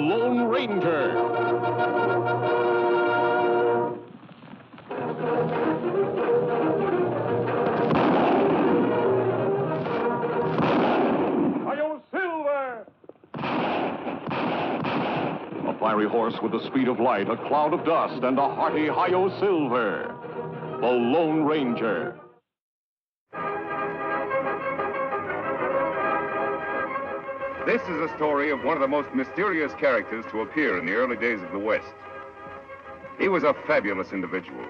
Lone Ranger. A fiery horse with the speed of light, a cloud of dust, and a hearty Hi-Yo Silver. The Lone Ranger. This is a story of one of the most mysterious characters to appear in the early days of the West. He was a fabulous individual,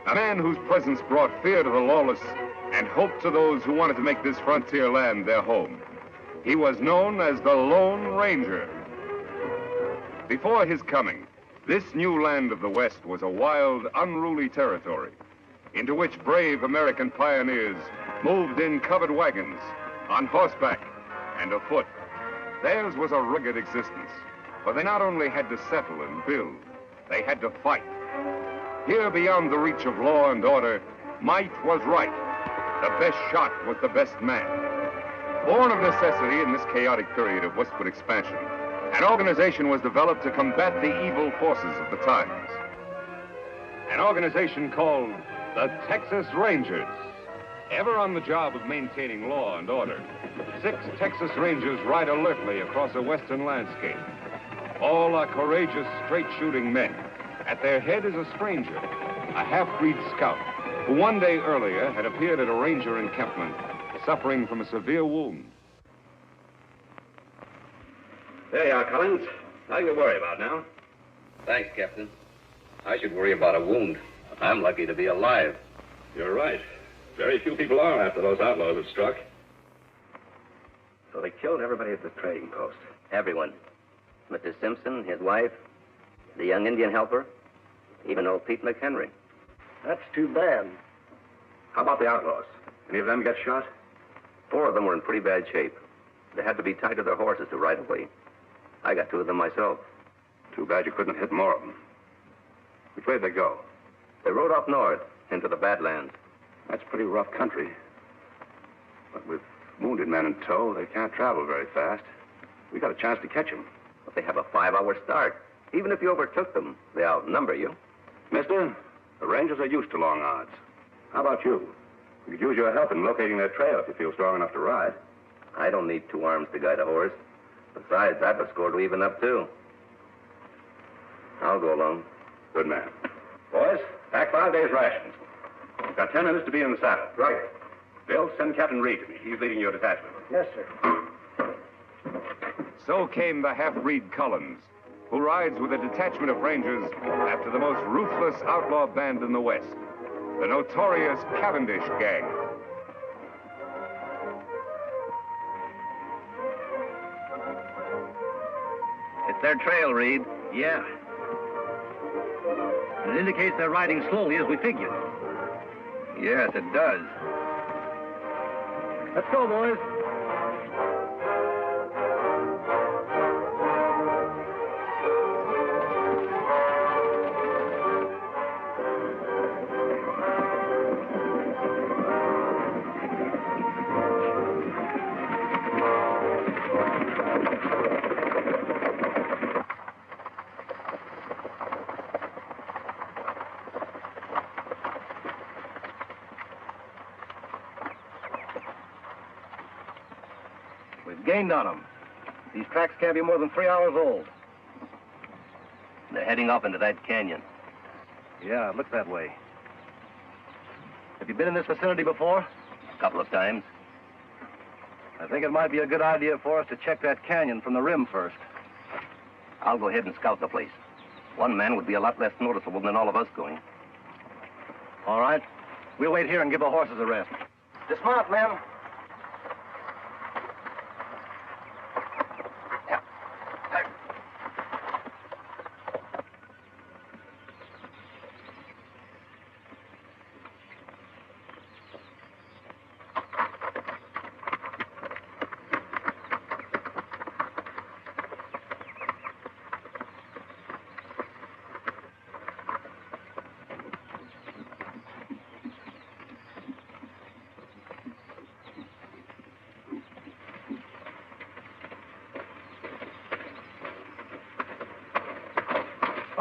a man whose presence brought fear to the lawless and hope to those who wanted to make this frontier land their home. He was known as the Lone Ranger. Before his coming, this new land of the West was a wild, unruly territory into which brave American pioneers moved in covered wagons, on horseback, and afoot. Theirs was a rugged existence, for they not only had to settle and build, they had to fight. Here, beyond the reach of law and order, might was right. The best shot was the best man. Born of necessity in this chaotic period of westward expansion, an organization was developed to combat the evil forces of the times. An organization called the Texas Rangers. Ever on the job of maintaining law and order, 6 Texas Rangers ride alertly across a western landscape. All are courageous, straight-shooting men. At their head is a stranger, a half-breed scout, who one day earlier had appeared at a ranger encampment, suffering from a severe wound. There you are, Collins. Nothing to worry about now. Thanks, Captain. I should worry about a wound. I'm lucky to be alive. You're right. Very few people are after those outlaws have struck. So they killed everybody at the trading post. Everyone. Mr. Simpson, his wife, the young Indian helper, even old Pete McHenry. That's too bad. How about the outlaws? Any of them get shot? 4 of them were in pretty bad shape. They had to be tied to their horses to ride away. I got 2 of them myself. Too bad you couldn't hit more of them. Which way did they go? They rode up north into the Badlands. That's pretty rough country. But with wounded men in tow, they can't travel very fast. We got a chance to catch them. But they have a 5-hour start. Even if you overtook them, they outnumber you. Mister, the Rangers are used to long odds. How about you? We could use your help in locating their trail if you feel strong enough to ride. I don't need 2 arms to guide a horse. Besides, I've a score to even up, too. I'll go along. Good man. Boys, pack 5 days' rations. You've got 10 minutes to be in the saddle. Right. Bill, send Captain Reid to me. He's leading your detachment. Yes, sir. So came the half-breed Collins, who rides with a detachment of Rangers after the most ruthless outlaw band in the West, the notorious Cavendish Gang. It's their trail, Reid. Yeah. It indicates they're riding slowly as we figured. Yes, it does. Let's go, boys. Gained on them. These tracks can't be more than 3 hours old. They're heading up into that canyon. Yeah, it looks that way. Have you been in this vicinity before? A couple of times. I think it might be a good idea for us to check that canyon from the rim first. I'll go ahead and scout the place. 1 man would be a lot less noticeable than all of us going. All right. We'll wait here and give the horses a rest. Dismount, men.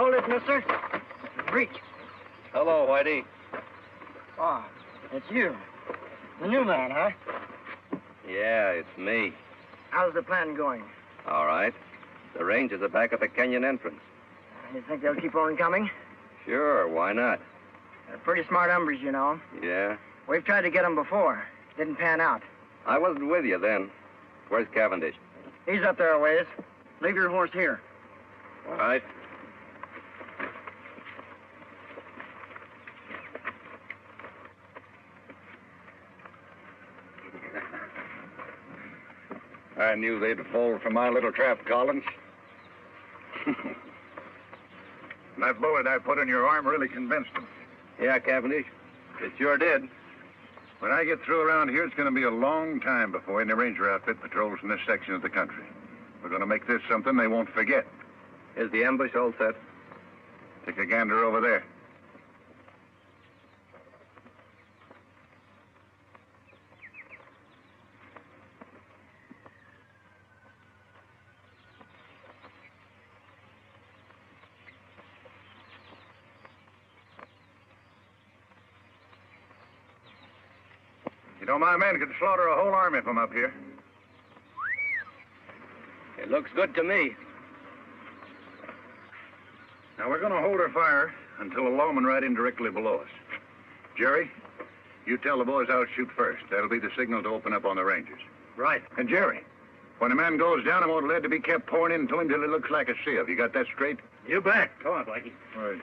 Hold it, mister. Reach. Hello, Whitey. Oh, it's you. The new man, huh? Yeah, it's me. How's the plan going? All right. The Rangers are back at the canyon entrance. You think they'll keep on coming? Sure, why not? They're pretty smart hombres, you know. Yeah? We've tried to get them before. Didn't pan out. I wasn't with you then. Where's Cavendish? He's up there a ways. Leave your horse here. All right. I knew they'd fall for my little trap, Collins. That bullet I put in your arm really convinced them. Yeah, Cavendish. It sure did. When I get through around here, it's going to be a long time before any ranger outfit patrols in this section of the country. We're going to make this something they won't forget. Is the ambush all set? Take a gander over there. You know, my men could slaughter a whole army from up here. It looks good to me. Now, we're going to hold our fire until a lawman right in directly below us. Jerry, you tell the boys I'll shoot first. That'll be the signal to open up on the Rangers. Right. And Jerry, when a man goes down, I want lead to be kept pouring into him till it looks like a sieve. You got that straight? You bet. Come on, Blackie. All right.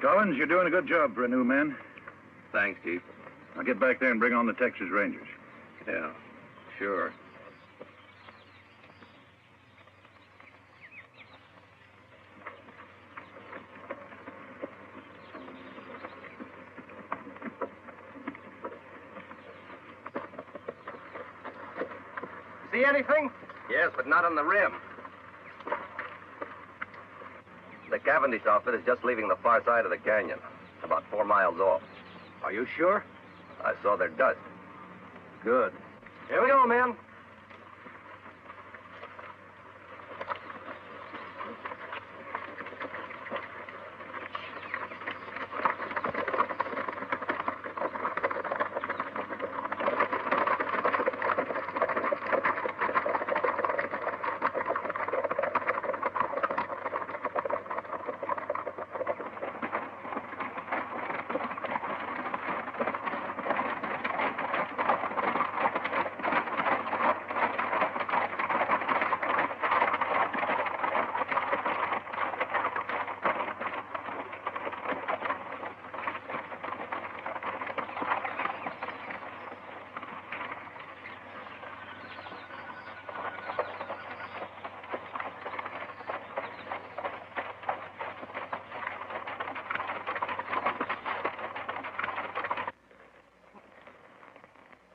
Collins, you're doing a good job for a new man. Thanks, Chief. Now get back there and bring on the Texas Rangers. Yeah, sure. See anything? Yes, but not on the rim. The Cavendish outfit is just leaving the far side of the canyon, about 4 miles off. Are you sure? I saw their dust. Good. Here we go, man.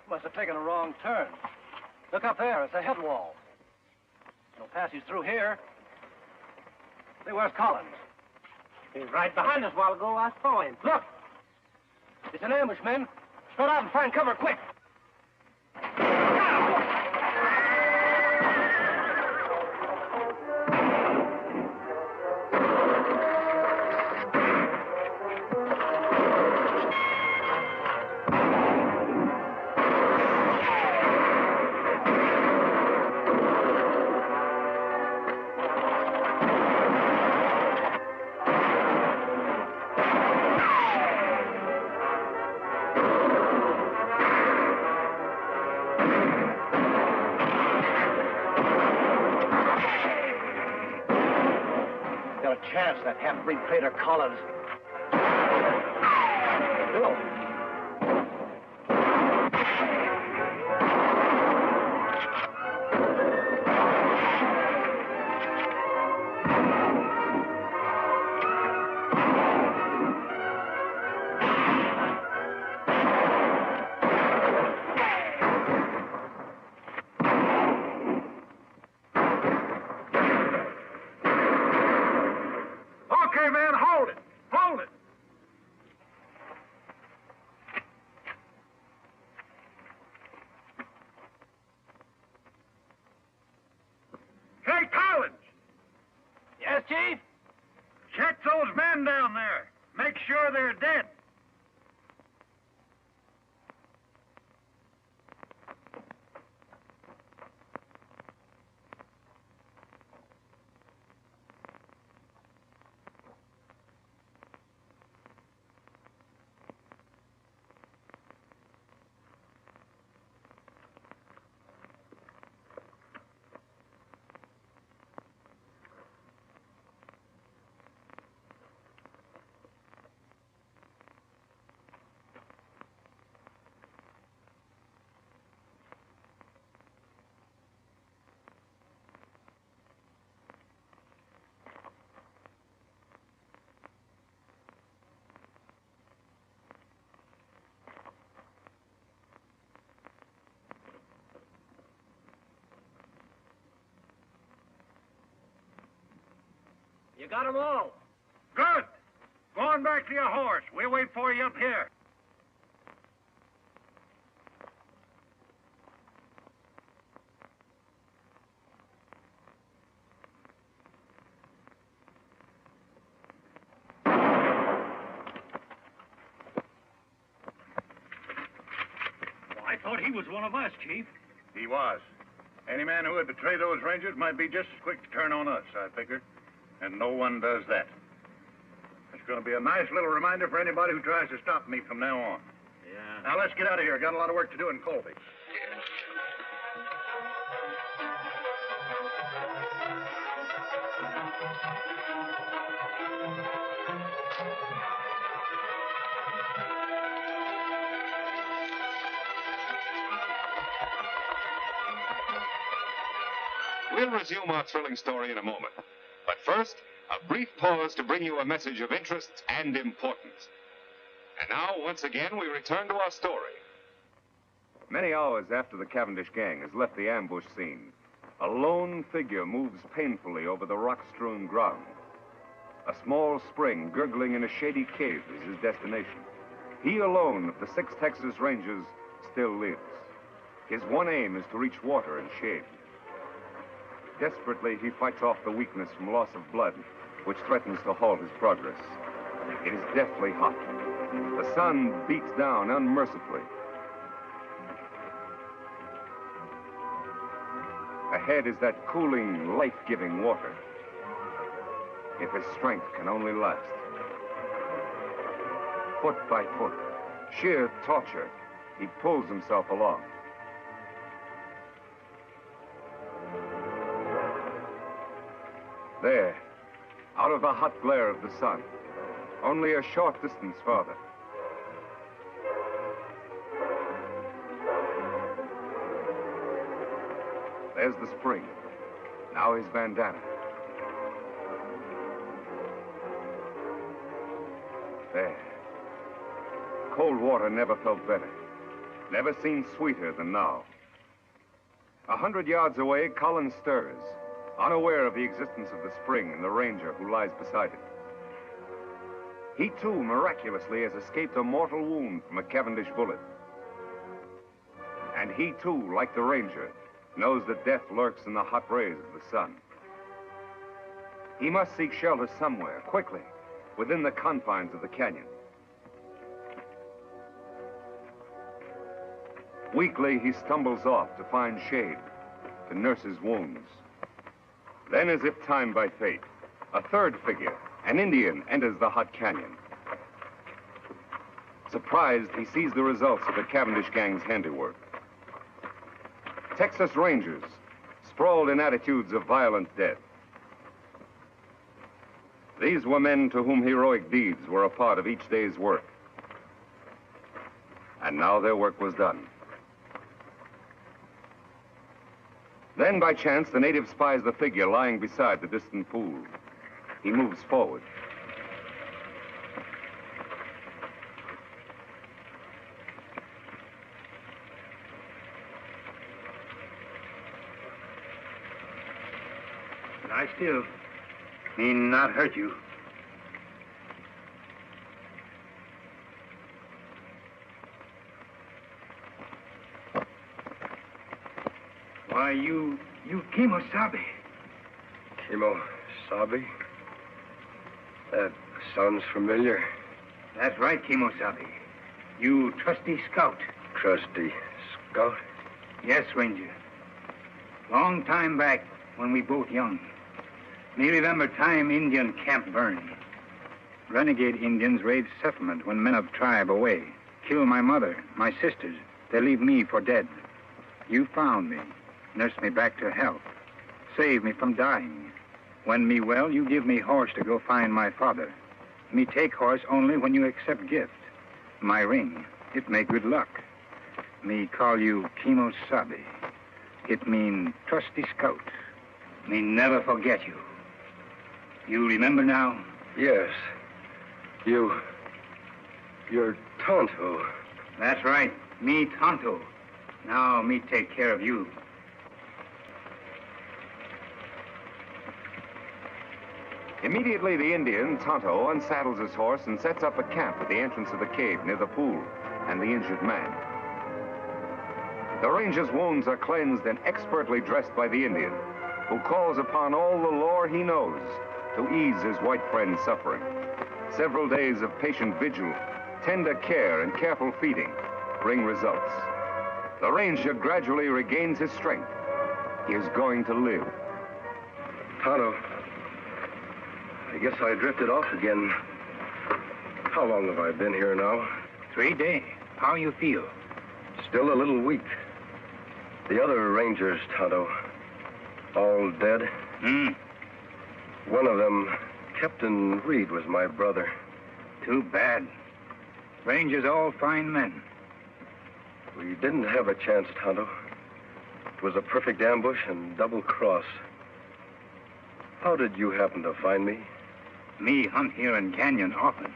Must have taken a wrong turn. Look up there. It's a head wall. No passage through here. Say, where's Collins? He was right behind us a while ago. I saw him. Look! It's an ambush, men. Spread out and find cover, quick. Got a chance, that half-breed Prater Collins. Hello. Okay, man, hold it. Hold men down there. Make sure they're dead. You got 'em all. Good. Go on back to your horse. We'll wait for you up here. I thought he was one of us, Chief. He was. Any man who would betray those Rangers might be just as quick to turn on us, I figure. And no one does that. It's going to be a nice little reminder for anybody who tries to stop me from now on. Yeah. Now, let's get out of here. Got a lot of work to do in Colby. We'll resume our thrilling story in a moment. But first, a brief pause to bring you a message of interest and importance. And now, once again, we return to our story. Many hours after the Cavendish gang has left the ambush scene, a lone figure moves painfully over the rock-strewn ground. A small spring gurgling in a shady cave is his destination. He alone of the 6 Texas Rangers still lives. His one aim is to reach water and shade. Desperately, he fights off the weakness from loss of blood, which threatens to halt his progress. It is deathly hot. The sun beats down unmercifully. Ahead is that cooling, life-giving water. If his strength can only last. Foot by foot, sheer torture, he pulls himself along. There, out of the hot glare of the sun, only a short distance farther. There's the spring. Now his bandana. There. Cold water never felt better. Never seemed sweeter than now. 100 yards away, Collins stirs, unaware of the existence of the spring and the ranger who lies beside it. He, too, miraculously has escaped a mortal wound from a Cavendish bullet. And he, too, like the ranger, knows that death lurks in the hot rays of the sun. He must seek shelter somewhere, quickly, within the confines of the canyon. Weakly, he stumbles off to find shade, to nurse his wounds. Then, as if timed by fate, a third figure, an Indian, enters the hot canyon. Surprised, he sees the results of the Cavendish gang's handiwork. Texas Rangers, sprawled in attitudes of violent death. These were men to whom heroic deeds were a part of each day's work. And now their work was done. Then, by chance, the native spies the figure lying beside the distant pool. He moves forward. Lie still. He not hurt you. Why, you Kimosabe. Kimosabe? sounds familiar. That's right, Kimosabe. You trusty scout. Trusty scout? Yes, Ranger. Long time back, when we both young. Me remember time Indian camp burned. Renegade Indians raid settlement when men of tribe away. Kill my mother, my sisters. They leave me for dead. You found me, nursed me back to health, saved me from dying. When me well, you give me horse to go find my father. Me take horse only when you accept gift. My ring, it make good luck. Me call you Kimosabe. It mean trusty scout. Me never forget you. You remember now? Yes. You're Tonto. That's right. Me Tonto. Now me take care of you. Immediately, the Indian, Tonto, unsaddles his horse and sets up a camp at the entrance of the cave near the pool and the injured man. The ranger's wounds are cleansed and expertly dressed by the Indian, who calls upon all the lore he knows to ease his white friend's suffering. Several days of patient vigil, tender care, and careful feeding bring results. The ranger gradually regains his strength. He is going to live. Tonto, I guess I drifted off again. How long have I been here now? 3 days. How you feel? Still a little weak. The other rangers, Tonto, all dead? One of them, Captain Reid, was my brother. Too bad. Rangers all fine men. We didn't have a chance, Tonto. It was a perfect ambush and double cross. How did you happen to find me? Me hunt here in canyon often.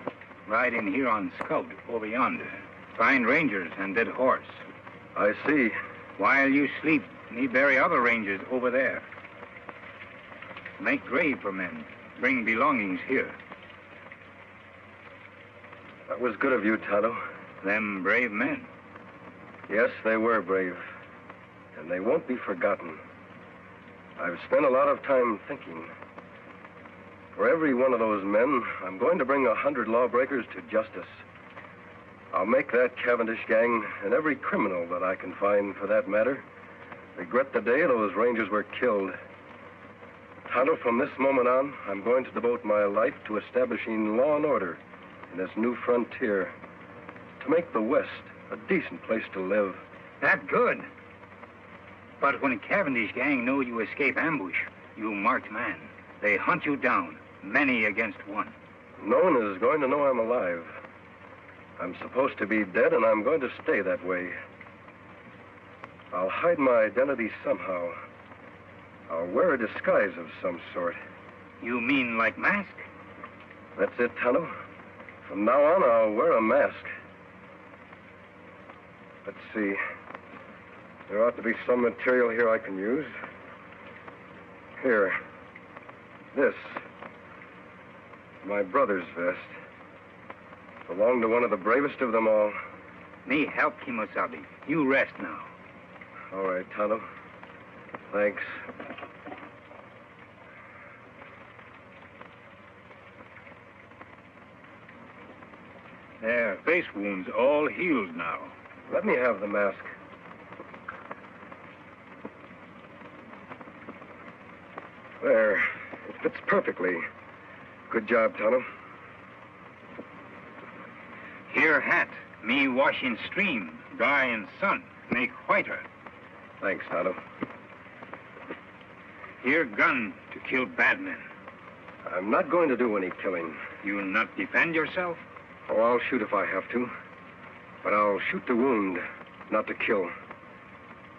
Ride in here on scout over yonder. Find rangers and dead horse. I see. While you sleep, me bury other rangers over there. Make grave for men. Bring belongings here. That was good of you, Tonto. Them brave men. Yes, they were brave. And they won't be forgotten. I've spent a lot of time thinking. For every one of those men, I'm going to bring 100 lawbreakers to justice. I'll make that Cavendish gang, and every criminal that I can find, for that matter, regret the day those rangers were killed. Tonto, from this moment on, I'm going to devote my life to establishing law and order in this new frontier, to make the West a decent place to live. That good. But when Cavendish gang know you escape ambush, you marked man. They hunt you down, many against one. No one is going to know I'm alive. I'm supposed to be dead, and I'm going to stay that way. I'll hide my identity somehow. I'll wear a disguise of some sort. You mean like mask? That's it, Tonto. From now on, I'll wear a mask. Let's see. There ought to be some material here I can use. Here. This. My brother's vest. Belonged to one of the bravest of them all. Me help, Kimosabe. You rest now. All right, Tonto. Thanks. Their face wounds all healed now. Let me have the mask. There. It fits perfectly. Good job, Tonto. Here hat. Me wash in stream, dry in sun, make whiter. Thanks, Tonto. Here gun to kill bad men. I'm not going to do any killing. You'll not defend yourself? Oh, I'll shoot if I have to. But I'll shoot to wound, not to kill.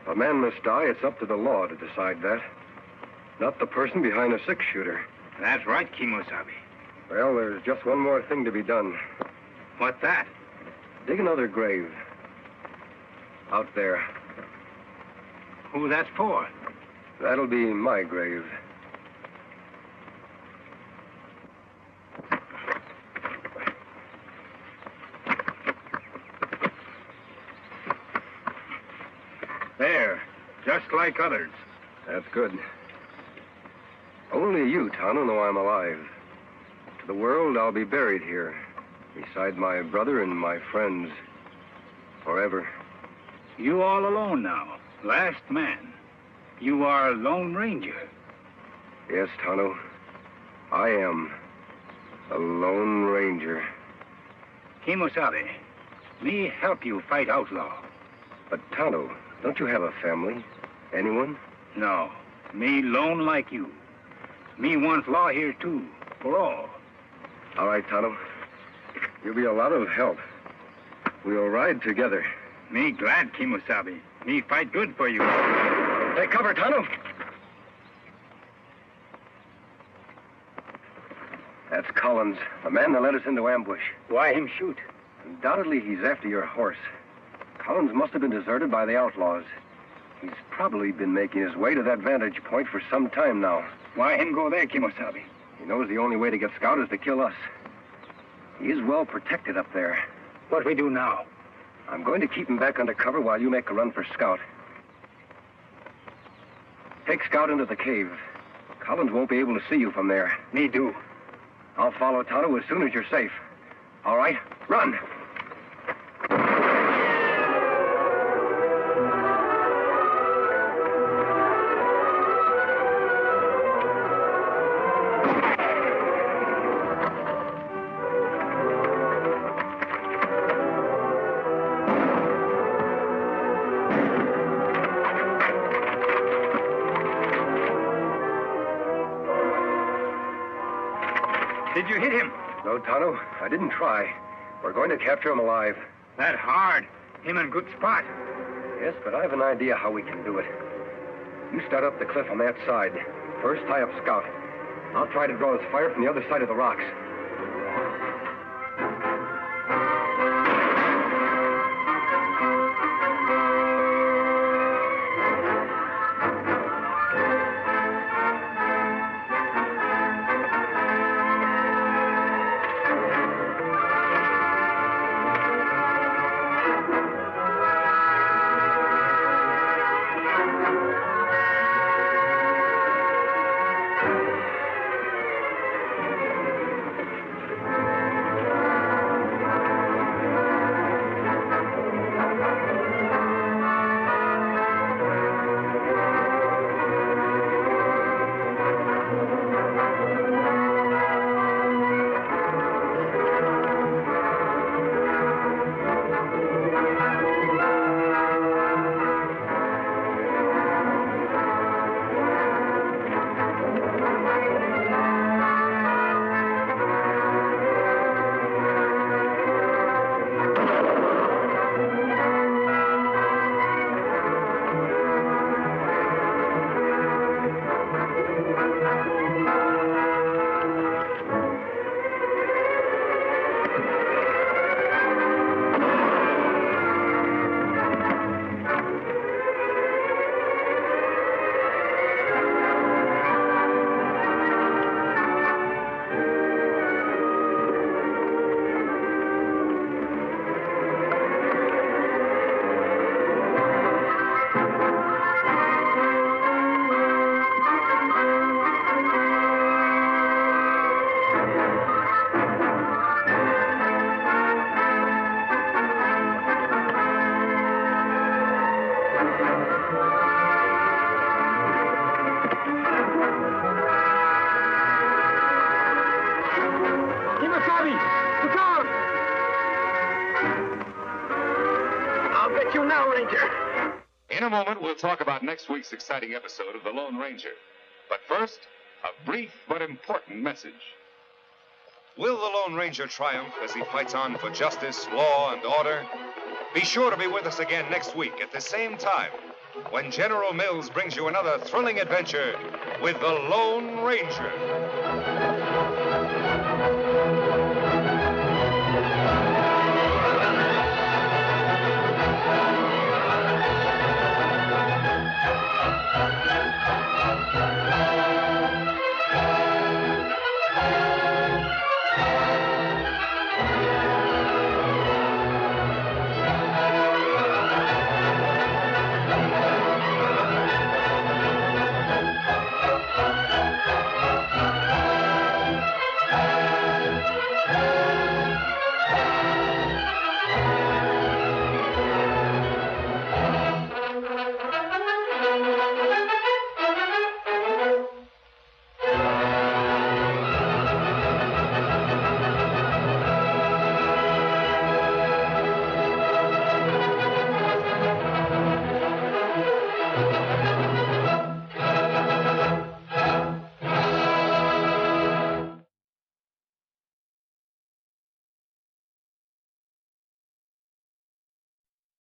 If a man must die, it's up to the law to decide that. Not the person behind a six-shooter. That's right, Kimosabe. Well, there's just one more thing to be done. What's that? Dig another grave. Out there. Who that's for? That'll be my grave. There, just like others. That's good. Only you, Tonto, know I'm alive. To the world, I'll be buried here, beside my brother and my friends, forever. You all alone now, last man. You are Lone Ranger. Yes, Tonto. I am a Lone Ranger. Kimosabe, me help you fight outlaw. But, Tonto, don't you have a family? Anyone? No, me lone like you. Me want law here, too, for all. All right, Tonto. You'll be a lot of help. We'll ride together. Me glad, Kimosabe. Me fight good for you. Take cover, Tonto. That's Collins, the man that led us into ambush. Why him shoot? Undoubtedly, he's after your horse. Collins must have been deserted by the outlaws. He's probably been making his way to that vantage point for some time now. Why him go there, Kimosabe? He knows the only way to get Scout is to kill us. He is well protected up there. What we do now? I'm going to keep him back under cover while you make a run for Scout. Take Scout into the cave. Collins won't be able to see you from there. Me do. I'll follow Tonto as soon as you're safe. All right, run! Did you hit him? No, Tonto, I didn't try. We're going to capture him alive. That hard. Him in good spot. Yes, but I have an idea how we can do it. You start up the cliff on that side. First, tie up Scout. I'll try to draw his fire from the other side of the rocks. In a moment, we'll talk about next week's exciting episode of The Lone Ranger. But first, a brief but important message. Will the Lone Ranger triumph as he fights on for justice, law, and order? Be sure to be with us again next week at the same time when General Mills brings you another thrilling adventure with the Lone Ranger.